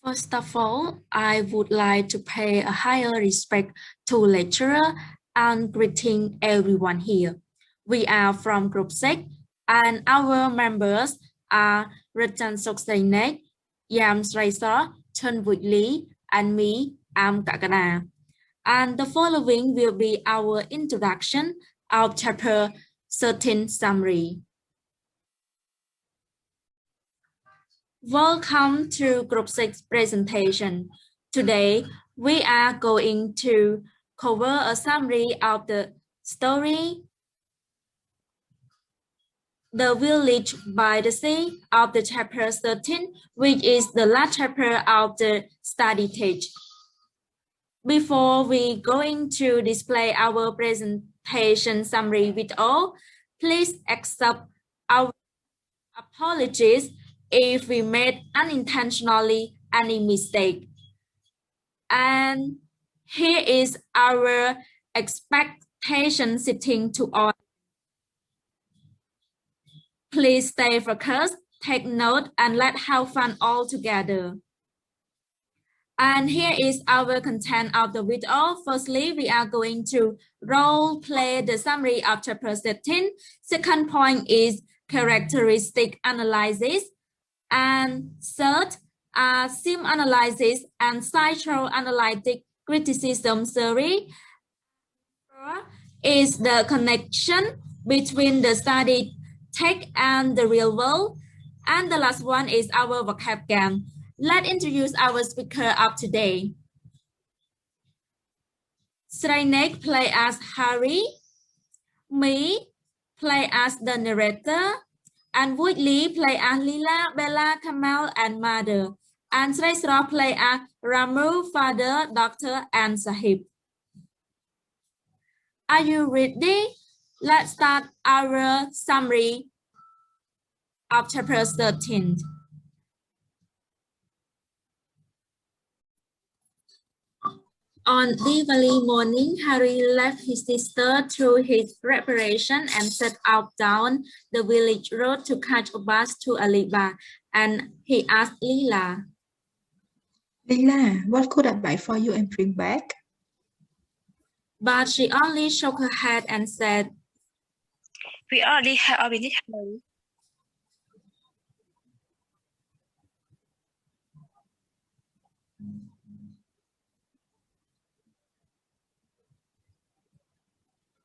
First of all, I would like to pay a higher respect to lecturer and greeting everyone here. We are from Group 6 and our members are Chansoksreynich, Sreysros, Vouchly, and me, I'm Kakada. And the following will be our introduction of chapter 13 summary. Welcome to Group 6 presentation. Today, we are going to cover a summary of the story, The Village by the Sea of the chapter 13, which is the last chapter of the study text. Before we going to display our presentation summary with all, please accept our apologies if we made unintentionally any mistake. And here is our expectation sitting to all. Please stay focused, take note, and let's have fun all together. And here is our content of the video. Firstly, we are going to role play the summary of chapter 13. Second point is characteristic analysis. And third, sim analysis and psychoanalytic criticism theory. Fourth is the connection between the study text and the real world. And the last one is our vocab game. Let's introduce our speaker of today. Sreysros play as Harry, me play as the narrator, and Vouchly play as Lila, Bella, Kamal, and mother. And Sreysros play as Ramu, father, doctor, and Sahib. Are you ready? Let's start our summary of chapter 13. On Diwali morning, Harry left his sister to his preparation and set out down the village road to catch a bus to Alibaug. And he asked Leela, Leela, what could I buy for you and bring back? But she only shook her head and said, We already have our visit, Harry.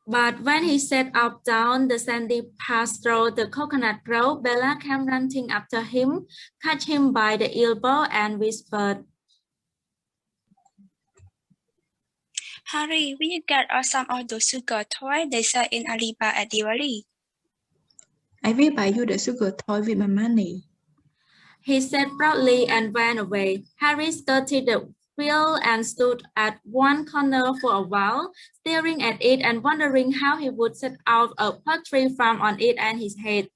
But when he set out down the sandy path through the coconut grove, Bella came running after him, caught him by the elbow, and whispered, Harry, will you get us some of those sugar toys they sell in Alibaug at Diwali? I will buy you the sugar toy with my money. He said proudly and ran away. Harry skirted the field and stood at one corner for a while, staring at it and wondering how he would set out a poultry farm on it and his head.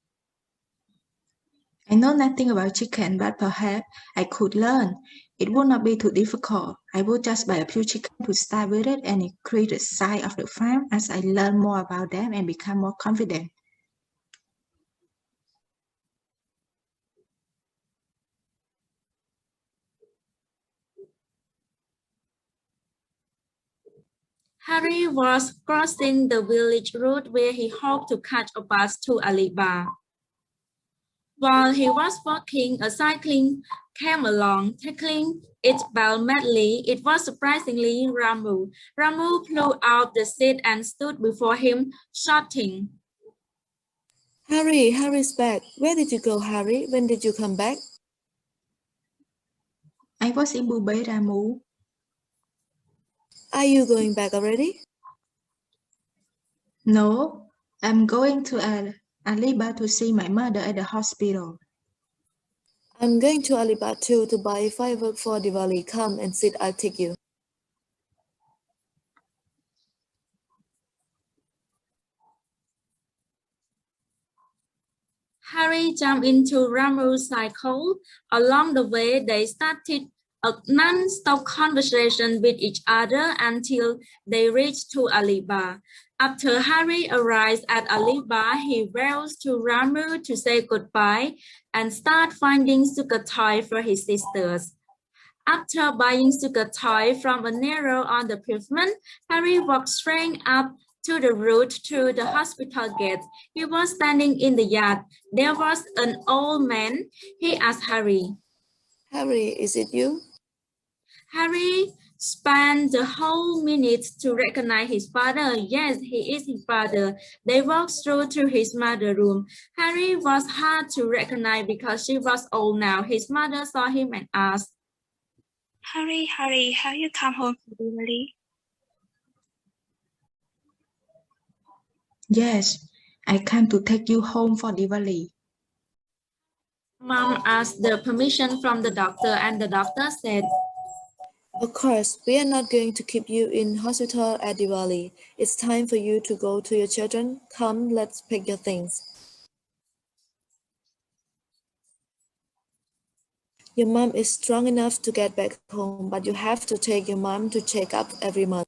I know nothing about chicken, but perhaps I could learn. It would not be too difficult. I would just buy a few chickens to start with it and increase the size of the farm as I learn more about them and become more confident. Harry was crossing the village road where he hoped to catch a bus to Alibaug. While he was walking, a cycling came along, tickling its bell madly. It was surprisingly Ramu. Ramu flew out the seat and stood before him, shouting, Harry's back. Where did you go, Harry? When did you come back? I was in Bubay, Ramu. Are you going back already? No, I'm going to Alibaug to see my mother at the hospital. I'm going to Alibaug too to buy fireworks for Diwali. Come and sit, I'll take you. Harry jumped into Ramu's cycle. Along the way, they started a non-stop conversation with each other until they reached to Alibaug. After Harry arrives at Alibaug, he wails to Ramu to say goodbye and start finding sugar toys for his sisters. After buying sugar toy from a narrow on the pavement, Harry walked straight up to the road through the hospital gate. He was standing in the yard. There was an old man. He asked Harry. Harry, is it you? Harry spent the whole minute to recognize his father. Yes, he is his father. They walked through to his mother's room. Harry was hard to recognize because she was old now. His mother saw him and asked, Harry, have you come home for Diwali? Yes, I came to take you home for Diwali. Mom asked the permission from the doctor, and the doctor said, Of course, we are not going to keep you in hospital at Diwali. It's time for you to go to your children. Come, let's pick your things. Your mom is strong enough to get back home, but you have to take your mom to check up every month.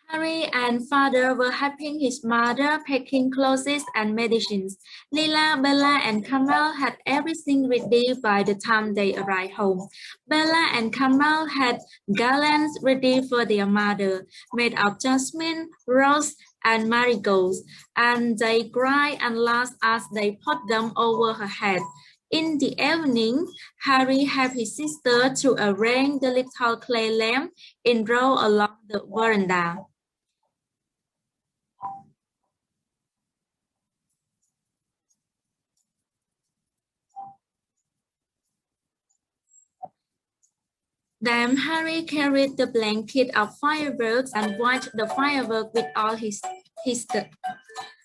Harry and father were helping his mother packing clothes and medicines. Lila, Bella, and Kamal had everything ready by the time they arrived home. Bella and Kamal had garlands ready for their mother, made of jasmine, rose, and marigolds, and they cried and laughed as they put them over her head. In the evening, Harry helped his sister to arrange the little clay lamp in row along the veranda. Then Harry carried the blanket of fireworks and watched the fireworks with all his sister.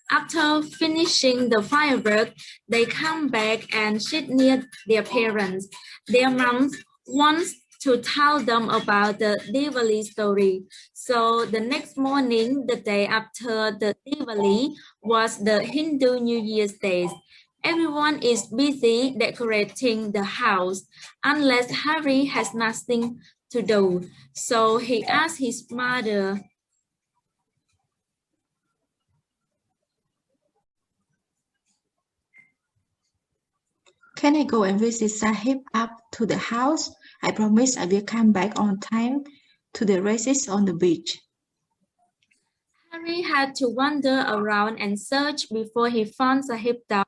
After finishing the fireworks, they come back and sit near their parents. Their moms wants to tell them about the Diwali story. So the next morning, the day after the Diwali, was the Hindu New Year's Day. Everyone is busy decorating the house, unless Harry has nothing to do. So he asked his mother, Can I go and visit Sahib up to the house? I promise I will come back on time to the races on the beach. Harry had to wander around and search before he found Sahib down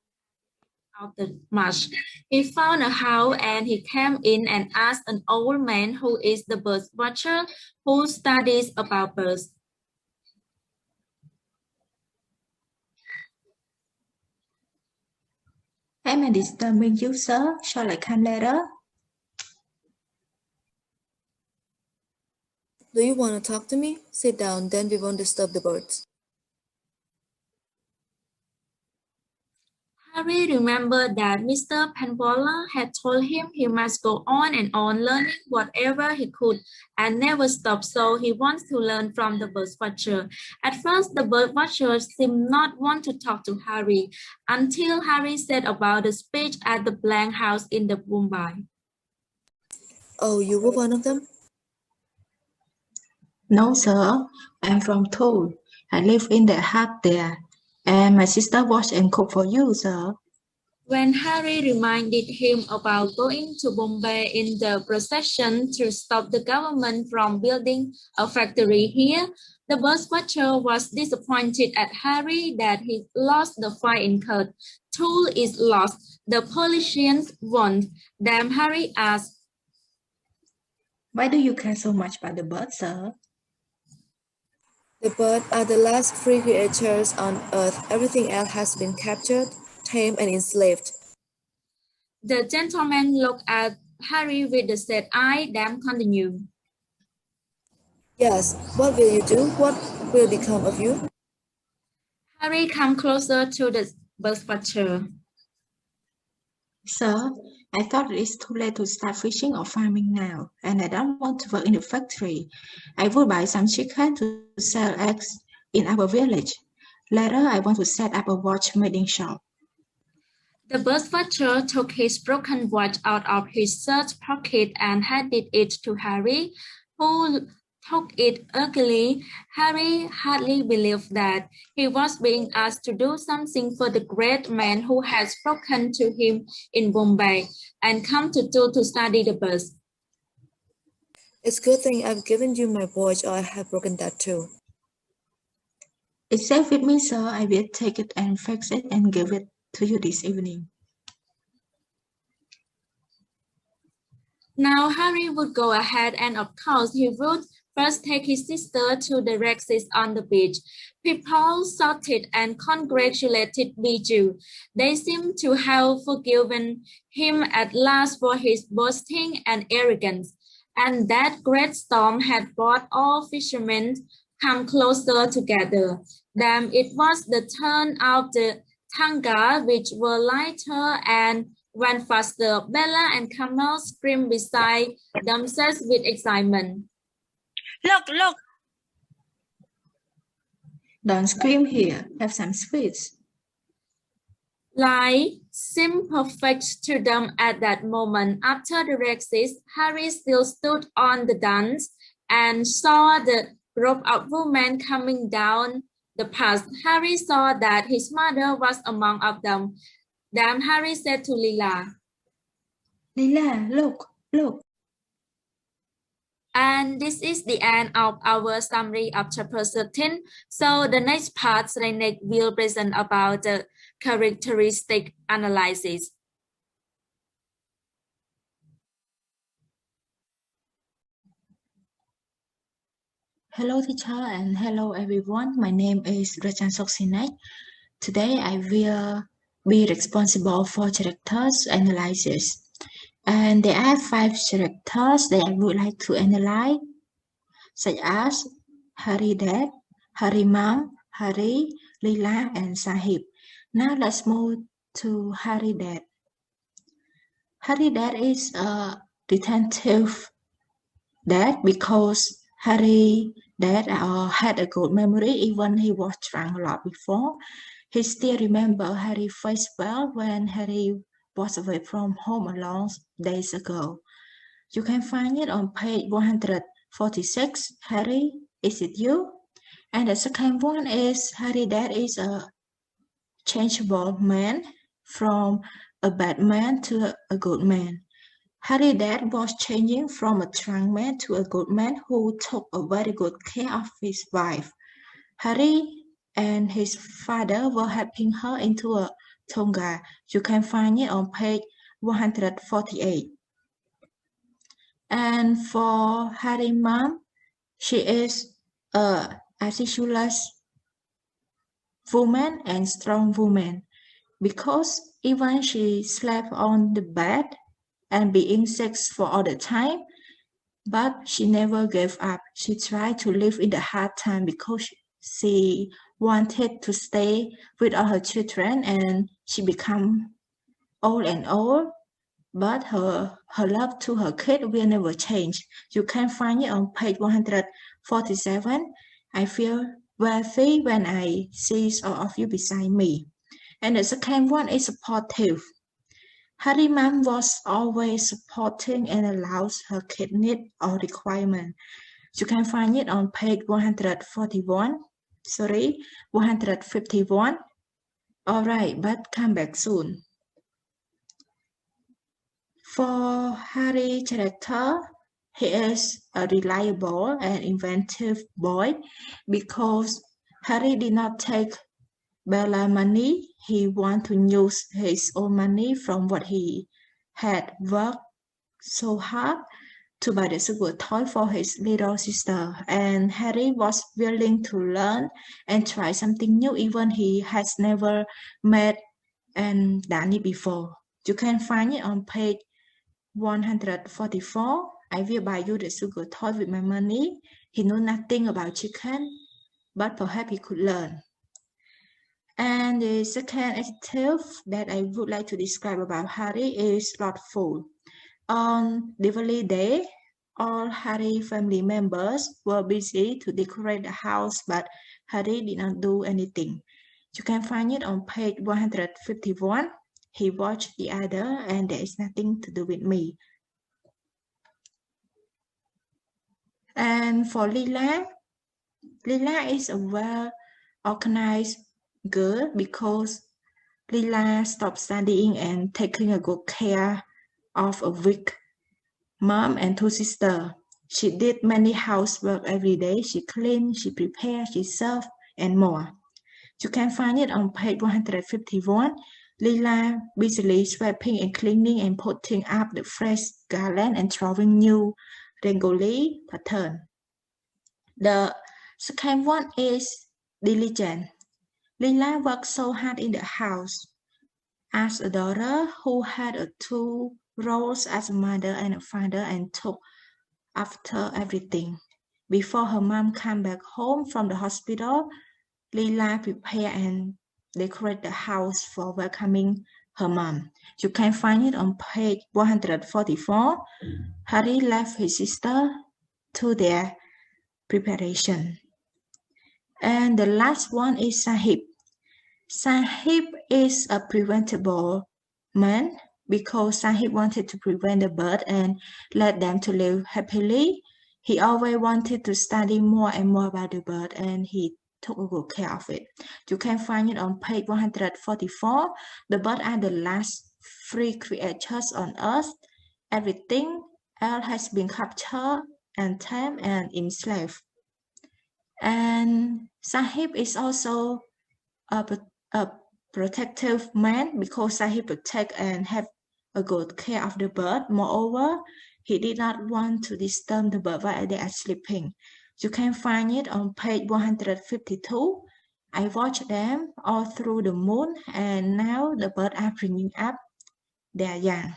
out the marsh. He found a house and he came in and asked an old man who is the bird watcher who studies about birds. Am I disturbing you, sir? Shall I come later? Do you want to talk to me? Sit down, then we won't disturb the birds. Harry remembered that Mr. Penwalla had told him he must go on and on learning whatever he could and never stop, so he wants to learn from the bird watcher. At first, the bird watcher seemed not want to talk to Harry until Harry said about the speech at the blank house in the Mumbai. Oh, you were one of them? No, sir. I'm from Toul. I live in the hut there. And my sister washed and cooked for you, sir. When Harry reminded him about going to Bombay in the procession to stop the government from building a factory here, the bus watcher was disappointed at Harry that he lost the fight in court. Toul is lost. The politicians won. Then Harry asked, Why do you care so much about the bird, sir? The birds are the last free creatures on earth. Everything else has been captured, tamed, and enslaved. The gentleman looked at Harry with a sad eye, then continued. Yes, what will you do? What will become of you? Harry came closer to the bird watcher. Sir, I thought it's too late to start fishing or farming now, and I don't want to work in the factory. I will buy some chicken to sell eggs in our village. Later, I want to set up a watch-making shop. The bird watcher took his broken watch out of his shirt pocket and handed it to Harry, who took it eagerly. Harry hardly believed that he was being asked to do something for the great man who had spoken to him in Bombay and come to study the bus. It's a good thing I've given you my watch, or I have broken that too. It's safe with me, sir. I will take it and fix it and give it to you this evening. Now Harry would go ahead, and of course he would first take his sister to the races on the beach. People shouted and congratulated Bijou. They seemed to have forgiven him at last for his boasting and arrogance. And that great storm had brought all fishermen come closer together. Then it was the turn of the Tanga, which were lighter and went faster. Bella and Camel screamed beside themselves with excitement. Look! Don't scream here. Have some sweets. Life seemed perfect to them at that moment. After the races, Harry still stood on the dance and saw the group of women coming down the path. Harry saw that his mother was among them. Then Harry said to Lila, Lila, look. And this is the end of our summary of chapter 13. So the next part, Sreysros will present about the characteristic analysis. Hello teacher and hello everyone. My name is Chansoksreynich. Today I will be responsible for characters analysis. And there are 5 characters that I would like to analyze, such as Harry Dad, Harry Mom, Harry, Lila, and Sahib. Now let's move to Harry Dad. Harry Dad is a detective dad because Harry Dad had a good memory even he was drunk a lot before. He still remember Harry's face well when Harry was away from home a long days ago. You can find it on page 146. Harry, is it you? And the second one is Harry Dad is a changeable man from a bad man to a good man. Harry Dad was changing from a drunk man to a good man who took a very good care of his wife. Harry and his father were helping her into a Tonga. You can find it on page 148. And for Harry's mom, she is a assiduous woman and strong woman because even she slept on the bed and being sick for all the time, but she never gave up. She tried to live in the hard time because she wanted to stay with all her children, and she became old and old, but her love to her kid will never change. You can find it on page 147. I feel wealthy when I see all of you beside me. And the second one is supportive. Harry's mom was always supporting and allows her kid need or requirement. You can find it on page 151. 151. Alright, but come back soon. For Harry's character, he is a reliable and inventive boy because Harry did not take Bella's money. He wanted to use his own money from what he had worked so hard to buy the sugar toy for his little sister. And Harry was willing to learn and try something new even he has never made and done it before. You can find it on page 144. I will buy you the sugar toy with my money. He knew nothing about chicken, but perhaps he could learn. And the second adjective that I would like to describe about Harry is thoughtful. On Diwali day, all Harry family members were busy to decorate the house, but Harry did not do anything. You can find it on page 151. He watched the other, and there is nothing to do with me. And for Lila, Lila is a well-organized girl because Lila stopped studying and taking a good care of a weak mom and two sisters. She did many housework every day. She cleaned, she prepared, she served, and more. You can find it on page 151. Lila busily sweeping and cleaning and putting up the fresh garland and drawing new rangoli pattern. The second one is diligent. Lila worked so hard in the house. As a daughter who had two roles as a mother and a father and took after everything. Before her mom came back home from the hospital, Lila prepared and decorated the house for welcoming her mom. You can find it on page 144. Harry left his sister to their preparation. And the last one is Sahib. Sahib is a preventable man because Sahib wanted to prevent the bird and let them to live happily. He always wanted to study more and more about the bird and he took good care of it. You can find it on page 144. The birds are the last free creatures on earth. Everything else has been captured and tamed and enslaved. And Sahib is also a protective man because Sahib protect and have a good care of the bird. Moreover, he did not want to disturb the bird while they are sleeping. You can find it on page 152. I watched them all through the moon and now the birds are bringing up their young.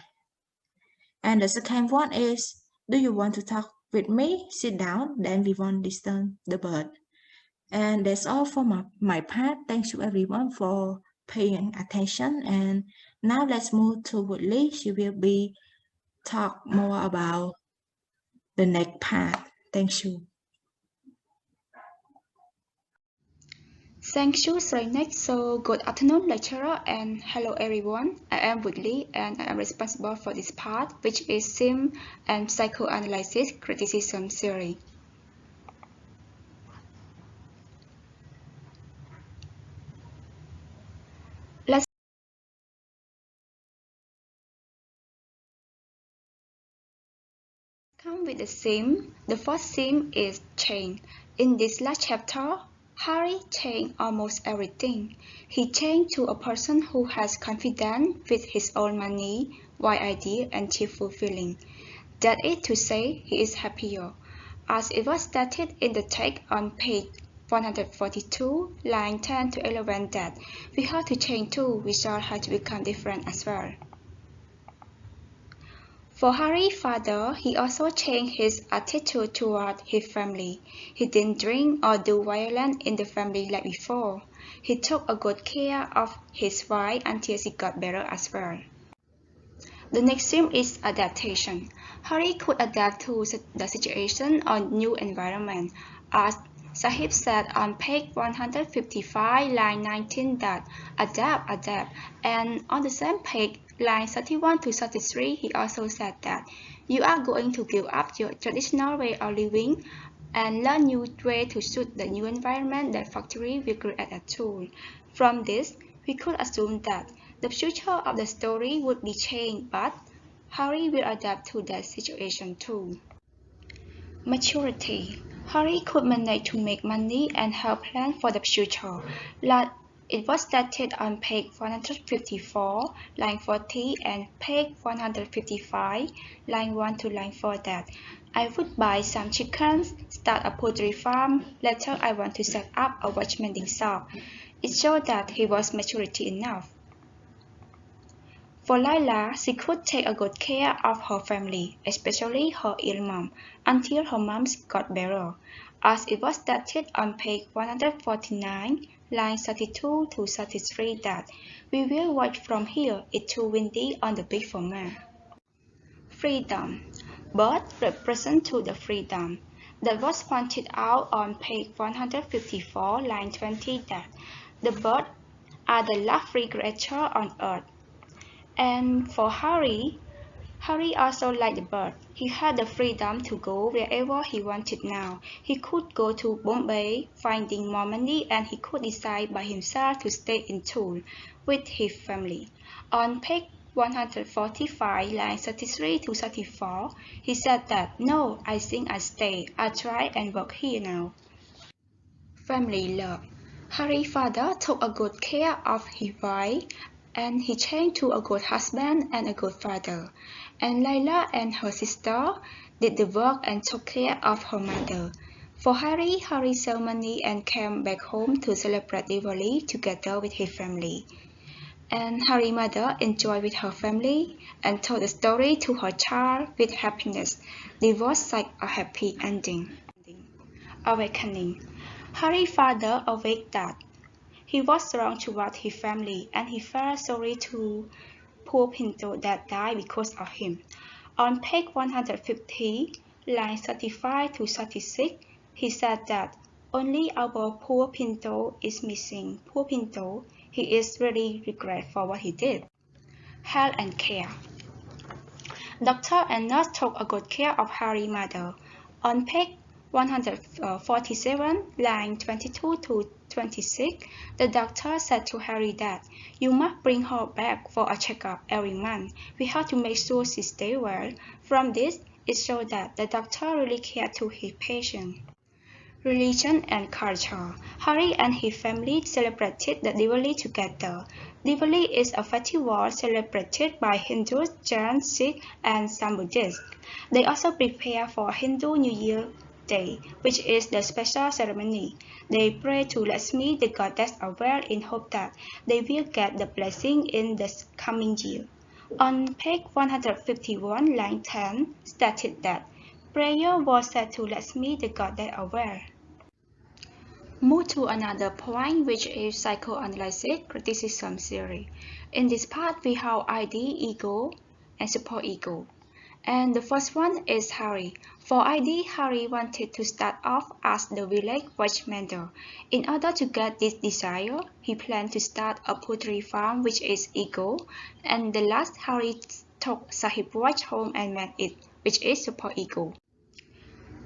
And the second one is, do you want to talk with me? Sit down, then we won't disturb the bird. And that's all for my part. Thank you everyone for paying attention. And now let's move to Vouchly. She will be talk more about the next part. Thank you. Thank you, Sreysros. So, good afternoon, lecturer, and hello, everyone. I am Vouchly, and I am responsible for this part, which is SIM and Psychoanalysis Criticism Theory. Let's come with the theme. The first theme is change. In this last chapter, Harry changed almost everything. He changed to a person who has confidence with his own money, wide idea, and cheerful feeling. That is to say, he is happier. As it was stated in the text on page 142, line 10 to 11, that we have to change too, we shall have to become different as well. For Harry's father, he also changed his attitude toward his family. He didn't drink or do violence in the family like before. He took a good care of his wife until she got better as well. The next theme is adaptation. Harry could adapt to the situation or new environment. As Sahib said on page 155, line 19, that adapt, and on the same page, line 31 to 33, he also said that you are going to give up your traditional way of living and learn new way to suit the new environment that factory will create a tool. From this, we could assume that the future of the story would be changed, but Harry will adapt to that situation too. Maturity. Harry could manage to make money and help plan for the future. Like it was stated on page 154, line 40, and page 155, line 1 to line 4, that I would buy some chickens, start a poultry farm, later I want to set up a watchmending shop. It showed that he was maturity enough. For Lila, she could take a good care of her family, especially her ill mom, until her mom got better. As it was stated on page 149, lines 32 to 33, that we will watch from here, it's too windy on the big former. Freedom. Birds represent to the freedom. That was pointed out on page 154, line 20, that the birds are the last free creature on earth. And for Harry Harry also liked the bird. He had the freedom to go wherever he wanted now. He could go to Bombay, finding more money, and he could decide by himself to stay in Toul with his family. On page 145, lines 33 to 34, he said that, "No, I think I stay. I try and work here now." Family love. Harry's father took a good care of his wife, and he changed to a good husband and a good father. And Layla and her sister did the work and took care of her mother. For Harry saved money and came back home to celebrate Diwali together with his family. And Harry's mother enjoyed with her family and told the story to her child with happiness. It was like a happy ending. Awakening. Harry's father awaked that he was wrong toward his family, and he felt sorry to poor Pinto that died because of him. On page 150, lines 35 to 36, he said that only our poor Pinto is missing. Poor Pinto, he is really regret for what he did. Health and care. Doctor and nurse took a good care of Harry's mother. On page 147, line 22 to 26, the doctor said to Harry that you must bring her back for a checkup every month. We have to make sure she stays well. From this, it showed that the doctor really cared to his patient. Religion and culture. Harry and his family celebrated the Diwali together. Diwali is a festival celebrated by Hindus, Jains, Sikhs, and some Buddhists. They also prepare for Hindu New Year Day, which is the special ceremony. They pray to Lakshmi, the goddess of wealth, in hope that they will get the blessing in the coming year. On page 151, line 10, stated that prayer was said to Lakshmi, the goddess of wealth. Move to another point, which is psychoanalysis criticism theory. In this part, we have ID, ego, and superego. And the first one is Harry. For ID, Harry wanted to start off as the village watchmaker. In order to get this desire, he planned to start a poultry farm, which is ego. And the last, Harry took Sahib watch home and made it, which is superego.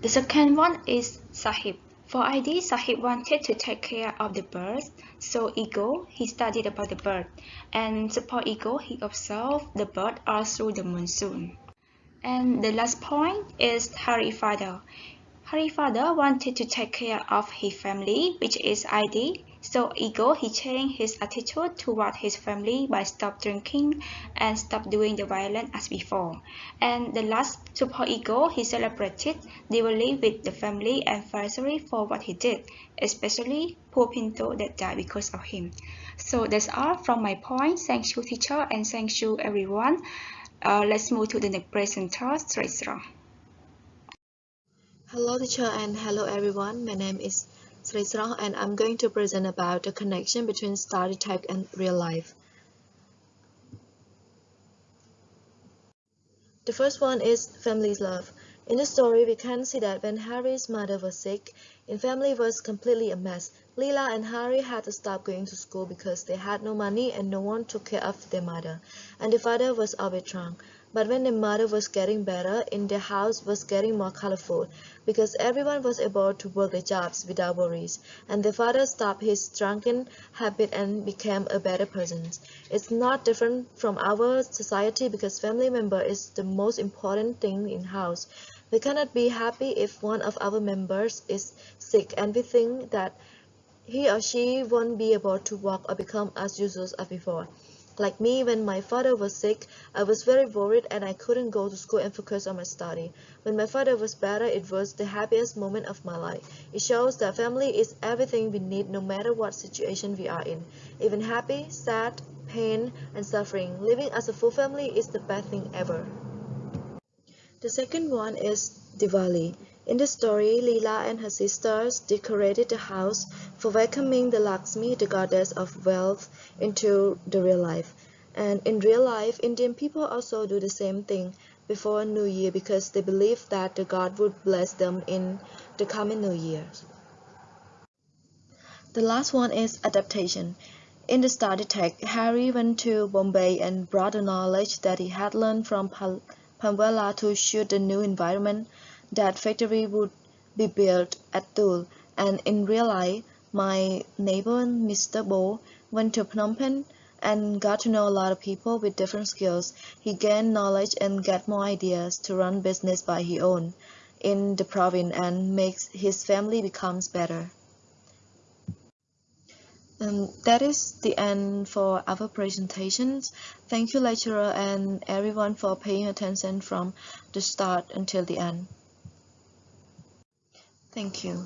The second one is Sahib. For ID, Sahib wanted to take care of the birds, so ego, he studied about the bird, and superego, he observed the bird all through the monsoon. And the last point is Harry's father. Harry's father wanted to take care of his family, which is ID, so ego, he changed his attitude toward his family by stop drinking and stop doing the violence as before. And the last superego, he celebrated Diwali with the family and felt sorry for what he did, especially poor Pinto that died because of him. So that's all from my point. Thank you, teacher, and thank you, everyone. Let's move to the next presenter, Sreysros. Hello teacher and hello everyone. My name is Sreysros and I'm going to present about the connection between study tech and real life. The first one is family love. In the story, we can see that when Harry's mother was sick, his family was completely a mess. Leela and Harry had to stop going to school because they had no money and no one took care of their mother. And the father was always drunk. But when the mother was getting better, in the house was getting more colorful because everyone was able to work their jobs without worries. And the father stopped his drunken habit and became a better person. It's not different from our society because family member is the most important thing in house. We cannot be happy if one of our members is sick and we think that he or she won't be able to walk or become as usual as before. Like me, when my father was sick, I was very worried and I couldn't go to school and focus on my study. When my father was better, it was the happiest moment of my life. It shows that family is everything we need no matter what situation we are in. Even happy, sad, pain, and suffering, living as a full family is the best thing ever. The second one is Diwali. In the story, Leela and her sisters decorated the house for welcoming the Lakshmi, the goddess of wealth, into the real life. And in real life, Indian people also do the same thing before New Year because they believe that the god would bless them in the coming New Year. The last one is adaptation. In the study tech, Harry went to Bombay and brought the knowledge that he had learned from Pamela to shoot the new environment that factory would be built at Toul, and in real life, my neighbor Mr. Bo went to Phnom Penh and got to know a lot of people with different skills. He gained knowledge and got more ideas to run business by his own in the province and makes his family becomes better. That is the end for our presentations. Thank you, lecturer, and everyone for paying attention from the start until the end. Thank you.